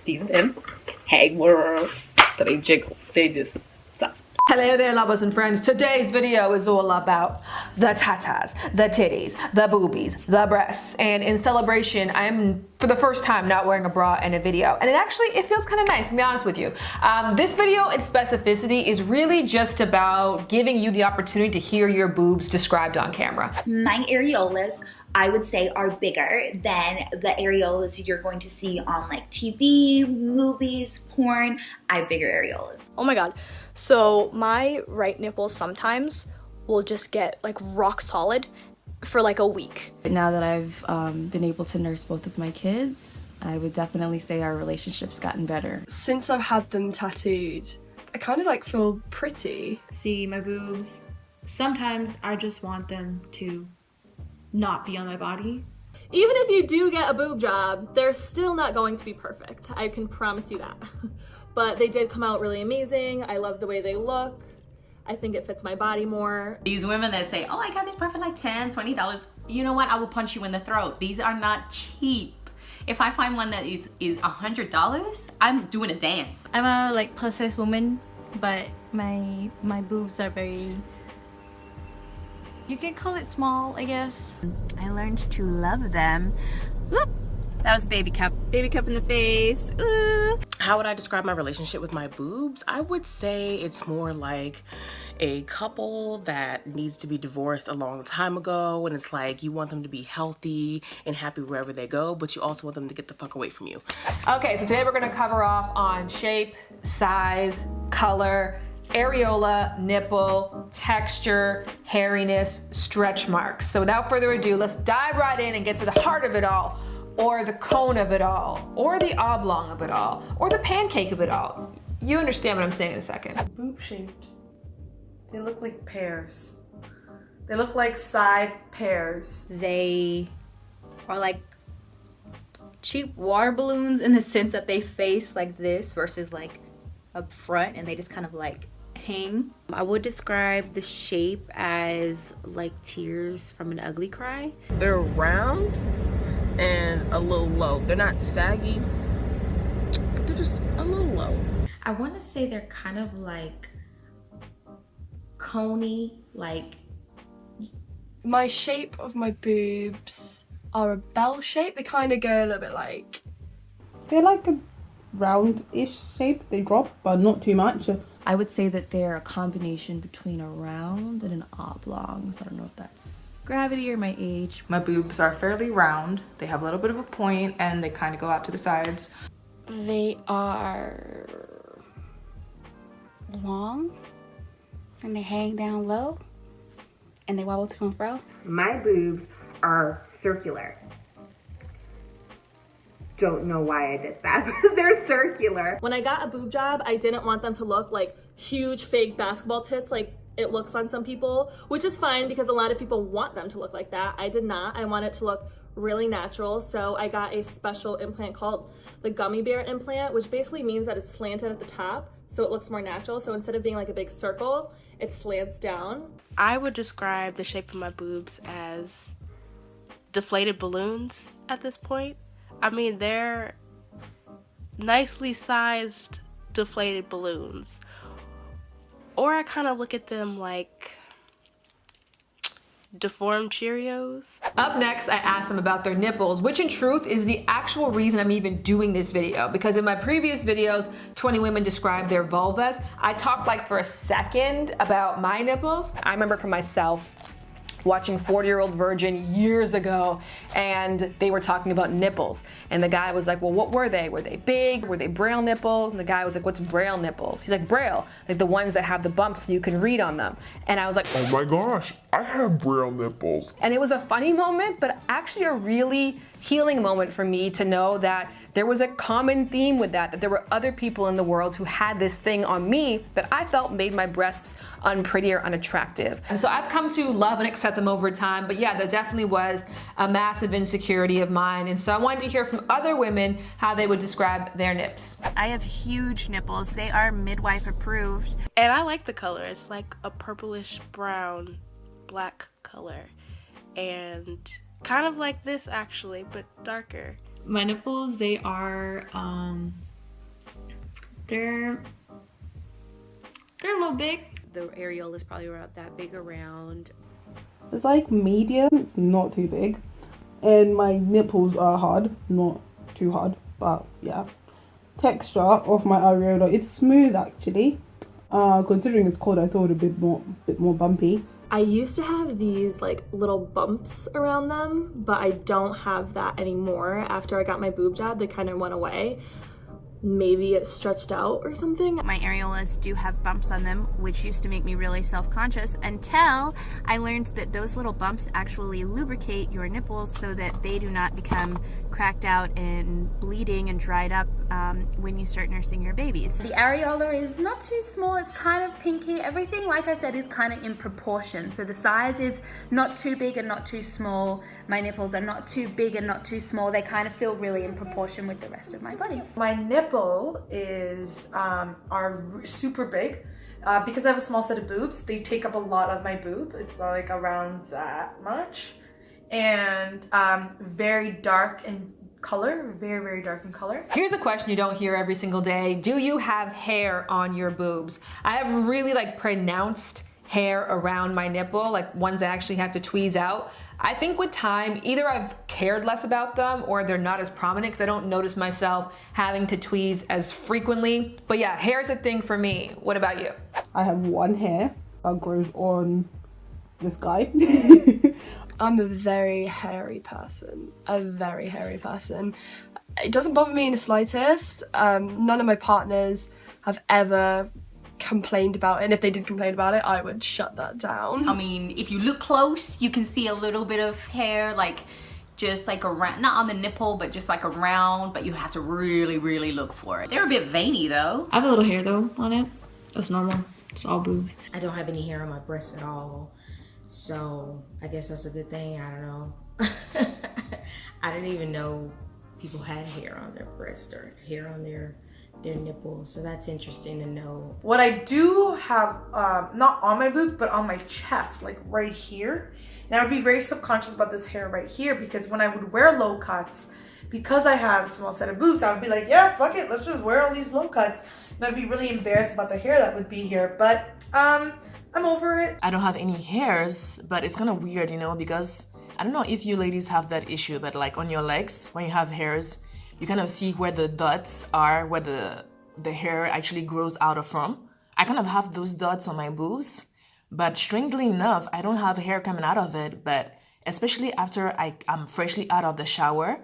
These are them. Hey world. So they jiggle. They just stop. Hello there, lovers and friends. Today's video is all about the tatas, the titties, the boobies, the breasts. And in celebration, I am, for the first time, not wearing a bra in a video. And it feels kind of nice, to be honest with you. This video in specificity is really just about giving you the opportunity to hear your boobs described on camera. My areolas, I would say, are bigger than the areolas you're going to see on like TV, movies, porn. I have bigger areolas. Oh my god. So my right nipple sometimes will just get like rock solid for like a week. Now that I've been able to nurse both of my kids, I would definitely say our relationship's gotten better. Since I've had them tattooed, I kind of like feel pretty. See my boobs. Sometimes I just want them to not be on my body. Even if you do get a boob job, they're still not going to be perfect. I can promise you that. But they did come out really amazing. I love the way they look. I think it fits my body more. These women that say, oh, I got this for like $10, $20. You know what? I will punch you in the throat. These are not cheap. If I find one that is $100, I'm doing a dance. I'm a like plus size woman, but my boobs are very, you can call it small, I guess. I learned to love them. Whoop. That was baby cup. Baby cup in the face. Ooh. How would I describe my relationship with my boobs? I would say it's more like a couple that needs to be divorced a long time ago, and it's like you want them to be healthy and happy wherever they go, but you also want them to get the fuck away from you. Okay, so today we're gonna cover off on shape, size, color, areola, nipple, texture, hairiness, stretch marks. So without further ado, let's dive right in and get to the heart of it all, or the cone of it all, or the oblong of it all, or the pancake of it all. You understand what I'm saying in a second. Boob shaped. They look like pears. They look like side pears. They are like cheap water balloons in the sense that they face like this versus like up front, and they just kind of like hang. I would describe the shape as like tears from an ugly cry. They're round and a little low. They're not saggy, but they're just a little low. I want to say they're kind of like coney, like. My shape of my boobs are a bell shape. They kind of go a little bit like. They're like a round-ish shape. They drop, but not too much. I would say that they're a combination between a round and an oblong. So I don't know if that's gravity or my age. My boobs are fairly round. They have a little bit of a point and they kind of go out to the sides. They are long and they hang down low and they wobble to and fro. My boobs are circular. Don't know why I did that, but they're circular. When I got a boob job, I didn't want them to look like huge fake basketball tits like it looks on some people, which is fine because a lot of people want them to look like that. I did not. I want it to look really natural, so I got a special implant called the gummy bear implant, which basically means that it's slanted at the top so it looks more natural. So instead of being like a big circle, it slants down. I would describe the shape of my boobs as deflated balloons at this point. I mean, they're nicely sized deflated balloons. Or I kind of look at them like deformed Cheerios. Up next, I asked them about their nipples, which in truth is the actual reason I'm even doing this video, because in my previous videos, 20 women described their vulvas. I talked like for a second about my nipples. I remember for myself, watching 40-Year-Old Virgin years ago, and they were talking about nipples. And the guy was like, well, what were they? Were they big? Were they braille nipples? And the guy was like, what's braille nipples? He's like, braille, like the ones that have the bumps so you can read on them. And I was like, oh my gosh, I have braille nipples. And it was a funny moment, but actually a really healing moment for me to know that there was a common theme with that there were other people in the world who had this thing on me that I felt made my breasts unpretty or unattractive. And so I've come to love and accept them over time, but yeah, that definitely was a massive insecurity of mine. And so I wanted to hear from other women how they would describe their nips. I have huge nipples. They are midwife approved. And I like the color. It's like a purplish brown, black color. And kind of like this actually, but darker. My nipples, they are They're a little big. The areola is probably about that big around. It's like medium, it's not too big. And my nipples are hard, not too hard, but yeah. Texture of my areola, it's smooth actually. Considering it's cold, I thought a bit more bumpy. I used to have these like little bumps around them, but I don't have that anymore. After I got my boob job, they kind of went away. Maybe it stretched out or something. My areolas do have bumps on them, which used to make me really self-conscious until I learned that those little bumps actually lubricate your nipples so that they do not become cracked out and bleeding and dried up when you start nursing your babies. The areola is not too small, it's kind of pinky. Everything, like I said, is kind of in proportion. So the size is not too big and not too small. My nipples are not too big and not too small. They kind of feel really in proportion with the rest of my body. My nipple is are super big. Because I have a small set of boobs, they take up a lot of my boob. It's like around that much. And very dark in color, very, very dark in color. Here's a question you don't hear every single day. Do you have hair on your boobs? I have really like pronounced hair around my nipple, like ones I actually have to tweeze out. I think with time, either I've cared less about them or they're not as prominent because I don't notice myself having to tweeze as frequently. But yeah, hair is a thing for me. What about you? I have one hair that grows on this guy. I'm a very hairy person, It doesn't bother me in the slightest. None of my partners have ever complained about it, and if they did complain about it, I would shut that down. I mean, if you look close, you can see a little bit of hair, like just like around, not on the nipple, but just like around, but you have to really, really look for it. They're a bit veiny though. I have a little hair though on it. That's normal. It's all boobs. I don't have any hair on my breast at all. So I guess that's a good thing. I don't know. I didn't even know people had hair on their breast or hair on their nipples. So that's interesting to know. What I do have, not on my boob, but on my chest, like right here. And I would be very subconscious about this hair right here because when I would wear low cuts, because I have a small set of boobs, I would be like, yeah, fuck it, let's just wear all these low cuts. And I'd be really embarrassed about the hair that would be here. But I'm over it. I don't have any hairs, but it's kind of weird, you know, because I don't know if you ladies have that issue, but like on your legs, when you have hairs, you kind of see where the dots are, where the hair actually grows out of from. I kind of have those dots on my boobs, but strangely enough, I don't have hair coming out of it, but especially after I'm freshly out of the shower,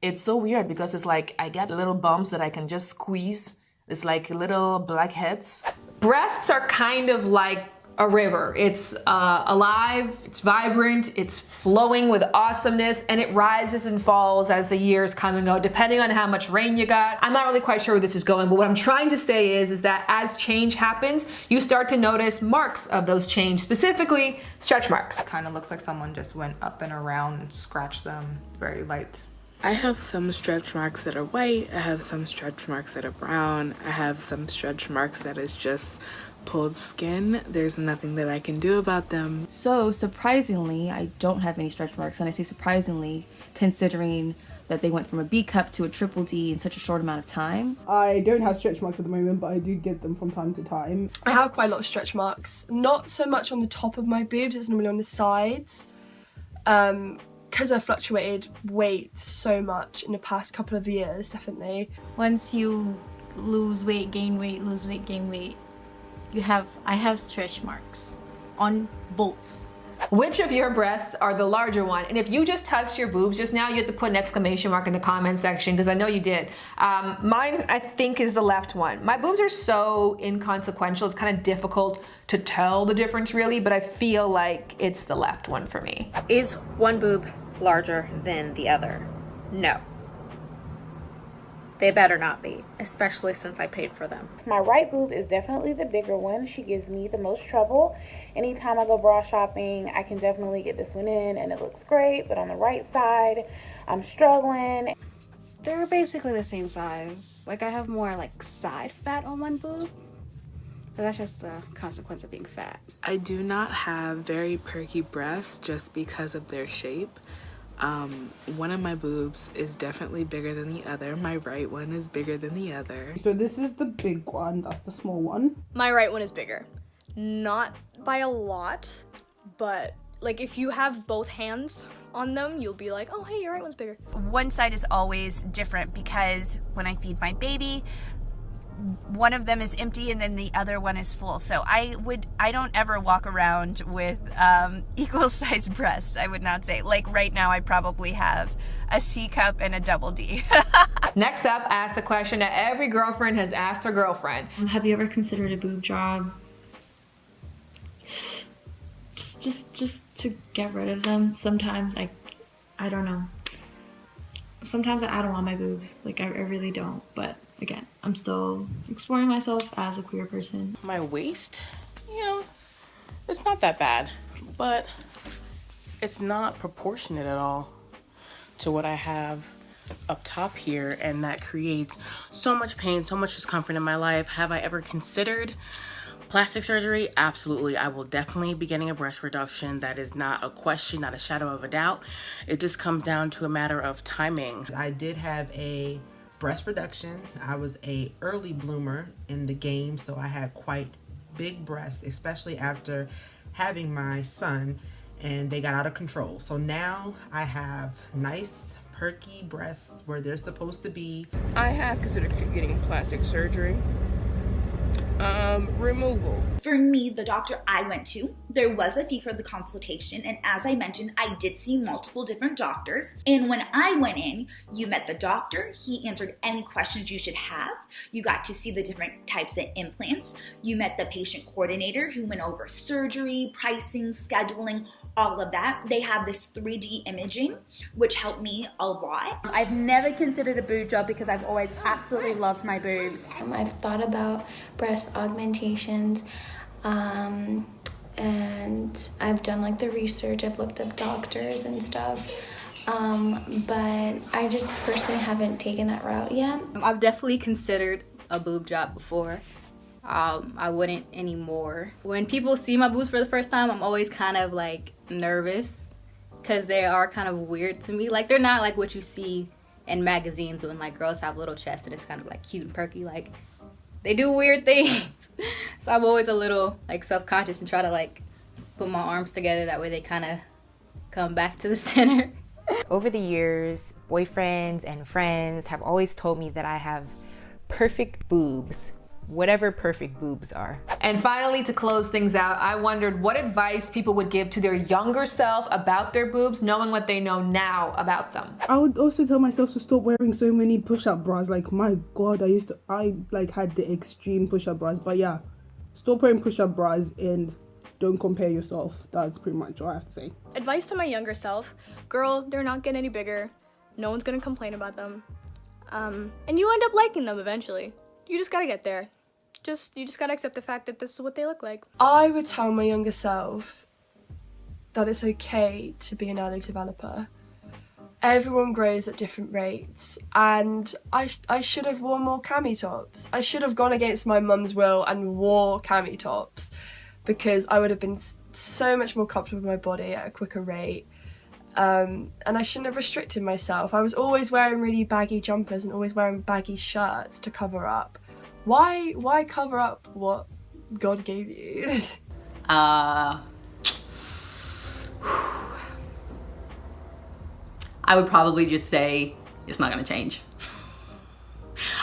it's so weird because it's like I get little bumps that I can just squeeze. It's like little blackheads. Breasts are kind of like a river. It's alive, it's vibrant, it's flowing with awesomeness, and it rises and falls as the years come and go, depending on how much rain you got. I'm not really quite sure where this is going, but what I'm trying to say is that as change happens, you start to notice marks of those change, specifically stretch marks. It kind of looks like someone just went up and around and scratched them. Very light. I have some stretch marks that are white, I have some stretch marks that are brown, I have some stretch marks that is just pulled skin. There's nothing that I can do about them. So surprisingly, I don't have any stretch marks, and I say surprisingly considering that they went from a B cup to a triple D in such a short amount of time. I don't have stretch marks at the moment, but I do get them from time to time. I have quite a lot of stretch marks. Not so much on the top of my boobs, it's normally on the sides. Because I fluctuated weight so much in the past couple of years, definitely. Once you lose weight, gain weight, lose weight, gain weight, I have stretch marks on both. Which of your breasts are the larger one? And if you just touched your boobs just now, you have to put an exclamation mark in the comment section because I know you did. Mine, I think, is the left one. My boobs are so inconsequential, it's kind of difficult to tell the difference really, but I feel like it's the left one for me. Is one boob larger than the other? No. They better not be, especially since I paid for them. My right boob is definitely the bigger one. She gives me the most trouble. Anytime I go bra shopping, I can definitely get this one in and it looks great, but on the right side, I'm struggling. They're basically the same size. Like I have more like side fat on one boob, but that's just a consequence of being fat. I do not have very perky breasts just because of their shape. One of my boobs is definitely bigger than the other. My right one is bigger than the other. So this is the big one, that's the small one. My right one is bigger. Not by a lot, but like if you have both hands on them, you'll be like, oh hey, your right one's bigger. One side is always different because when I feed my baby, one of them is empty and then the other one is full. So I don't ever walk around with equal sized breasts, I would not say. Like right now I probably have a C cup and a double D. Next up, ask the question that every girlfriend has asked her girlfriend. Have you ever considered a boob job? Just to get rid of them. Sometimes I don't know. Sometimes I don't want my boobs. Like I really don't, but again, I'm still exploring myself as a queer person. My waist, you know, it's not that bad, but it's not proportionate at all to what I have up top here, and that creates so much pain, so much discomfort in my life. Have I ever considered plastic surgery? Absolutely. I will definitely be getting a breast reduction. That is not a question, not a shadow of a doubt. It just comes down to a matter of timing. I did have a breast reduction. I was a early bloomer in the game, so I had quite big breasts, especially after having my son, and they got out of control. So now I have nice perky breasts where they're supposed to be. I have considered getting plastic surgery. Removal. For me, the doctor I went to, there was a fee for the consultation, and as I mentioned, I did see multiple different doctors, and when I went in, you met the doctor, he answered any questions you should have, you got to see the different types of implants, you met the patient coordinator who went over surgery, pricing, scheduling, all of that. They have this 3D imaging, which helped me a lot. I've never considered a boob job because I've always absolutely loved my boobs. I've thought about breast augmentations, and I've done like the research, I've looked up doctors and stuff, but I just personally haven't taken that route yet. I've definitely considered a boob job before. I wouldn't anymore. When people see my boobs for the first time, I'm always kind of like nervous because they are kind of weird to me. Like they're not like what you see in magazines when like girls have little chests and it's kind of like cute and perky. Like they do weird things. So I'm always a little like self-conscious and try to like put my arms together, that way they kind of come back to the center. Over the years, boyfriends and friends have always told me that I have perfect boobs, whatever perfect boobs are. And finally, to close things out, I wondered what advice people would give to their younger self about their boobs, knowing what they know now about them. I would also tell myself to stop wearing so many push-up bras. Like, my God, I like had the extreme push-up bras. But yeah, stop wearing push-up bras and don't compare yourself. That's pretty much all I have to say. Advice to my younger self, girl, they're not getting any bigger. No one's gonna complain about them. And you end up liking them eventually. You just gotta get there. You just gotta accept the fact that this is what they look like. I would tell my younger self that it's okay to be an early developer. Everyone grows at different rates, and I should have worn more cami tops. I should have gone against my mum's will and wore cami tops, because I would have been so much more comfortable with my body at a quicker rate. And I shouldn't have restricted myself. I was always wearing really baggy jumpers and always wearing baggy shirts to cover up. Why cover up what God gave you? I would probably just say it's not gonna change.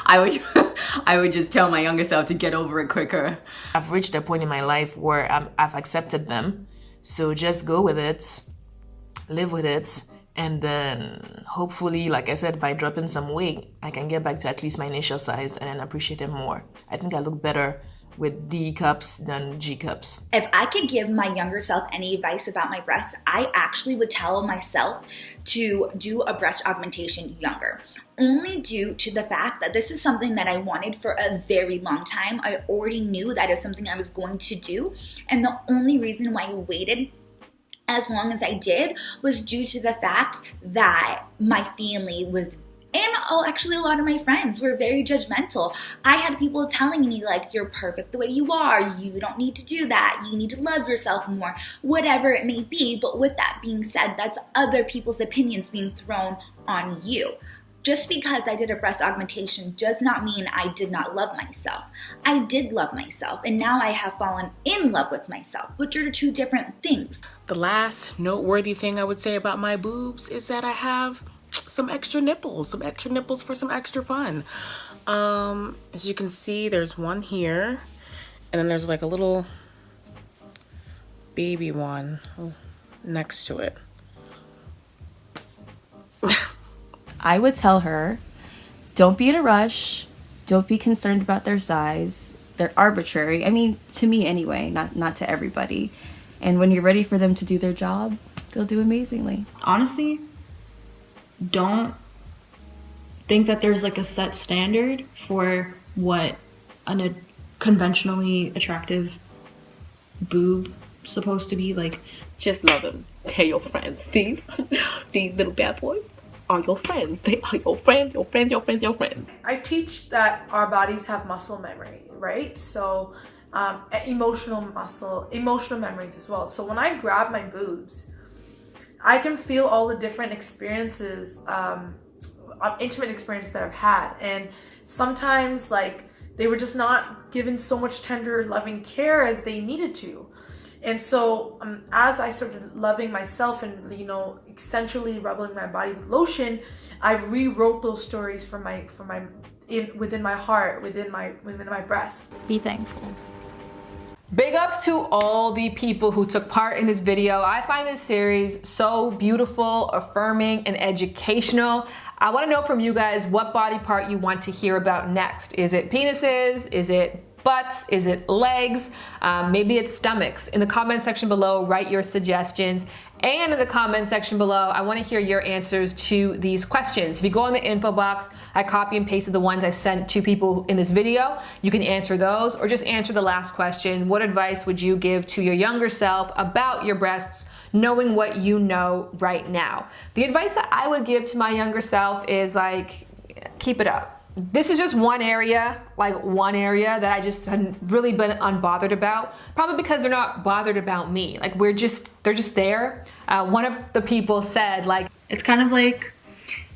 I would just tell my younger self to get over it quicker. I've reached a point in my life where I've accepted them, so just go with it, live with it, and then hopefully, like I said, by dropping some weight, I can get back to at least my initial size and then appreciate them more. I think I look better with D cups than G cups. If I could give my younger self any advice about my breasts, I actually would tell myself to do a breast augmentation younger. Only due to the fact that this is something that I wanted for a very long time. I already knew that is something I was going to do, and the only reason why I waited as long as I did was due to the fact that my family was And actually a lot of my friends were very judgmental. I had people telling me like, you're perfect the way you are, you don't need to do that, you need to love yourself more, whatever it may be. But with that being said, that's other people's opinions being thrown on you. Just because I did a breast augmentation does not mean I did not love myself. I did love myself, and now I have fallen in love with myself, which are two different things. The last noteworthy thing I would say about my boobs is that I have some extra nipples for some extra fun. As you can see, there's one here, and then there's like a little baby one next to it. I would tell her, don't be in a rush, don't be concerned about their size. They're arbitrary. I mean, to me anyway, not to everybody. And when you're ready for them to do their job, they'll do amazingly. Honestly, don't think that there's like a set standard for what a conventionally attractive boob supposed to be. Like, just love them. They're your friends. These little bad boys are your friends. They are your friends, your friends, your friends, your friends. I teach that our bodies have muscle memory, right? So emotional memories as well. So when I grab my boobs, I can feel all the different experiences, intimate experiences that I've had. And sometimes like they were just not given so much tender, loving care as they needed to. And so as I started loving myself and, you know, essentially rubbing my body with lotion, I rewrote those stories within my heart, within my breast. Be thankful. Big ups to all the people who took part in this video. I find this series so beautiful, affirming, and educational. I want to know from you guys what body part you want to hear about next. Is it penises? Is it butts? Is it legs? Maybe it's stomachs. In the comment section below, write your suggestions. And in the comment section below, I want to hear your answers to these questions. If you go in the info box, I copy and pasted the ones I sent to people in this video. You can answer those or just answer the last question. What advice would you give to your younger self about your breasts, knowing what you know right now? The advice that I would give to my younger self is like, keep it up. This is just one area that I just hadn't really been unbothered about, probably because they're not bothered about me. Like they're just there. One of the people said like, it's kind of like,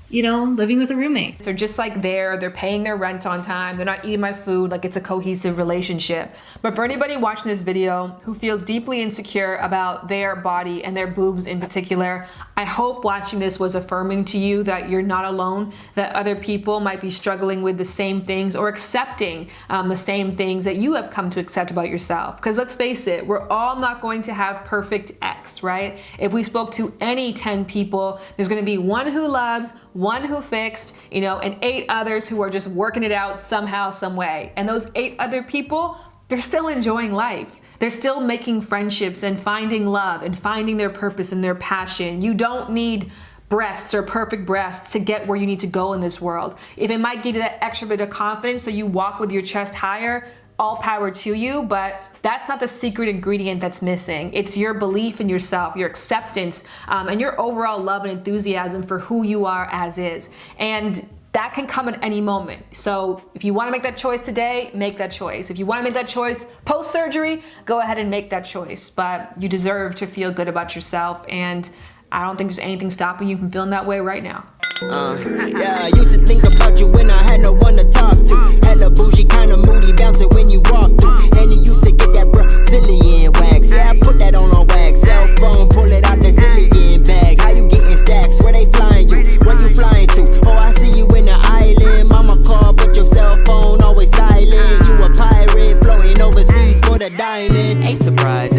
you know, living with a roommate. They're just like there, they're paying their rent on time, they're not eating my food, like it's a cohesive relationship. But for anybody watching this video who feels deeply insecure about their body and their boobs in particular, I hope watching this was affirming to you that you're not alone, that other people might be struggling with the same things or accepting the same things that you have come to accept about yourself. Because let's face it, we're all not going to have perfect X, right? If we spoke to any 10 people, there's gonna be one who loves, one who fixed, you know, and 8 others who are just working it out somehow, some way. And those 8 other people, they're still enjoying life. They're still making friendships and finding love and finding their purpose and their passion. You don't need breasts or perfect breasts to get where you need to go in this world. If it might give you that extra bit of confidence so you walk with your chest higher, all power to you, but that's not the secret ingredient that's missing. It's your belief in yourself, your acceptance, and your overall love and enthusiasm for who you are as is. And that can come at any moment. So if you want to make that choice today, make that choice. If you want to make that choice post-surgery, go ahead and make that choice. But you deserve to feel good about yourself, and I don't think there's anything stopping you from feeling that way right now. Yeah, I used to think about you when I had no one to talk to. Hella bougie, kinda moody, bouncing when you walk through. And you used to get that Brazilian wax. Yeah, I put that on wax. Cell phone, pull it out the Zillion bag. How you getting stacks? Where they flying you? Where you flying to? Oh, I see you in the island. Mama call, but your cell phone always silent. You a pirate floating overseas for the diamond. Ain't surprising.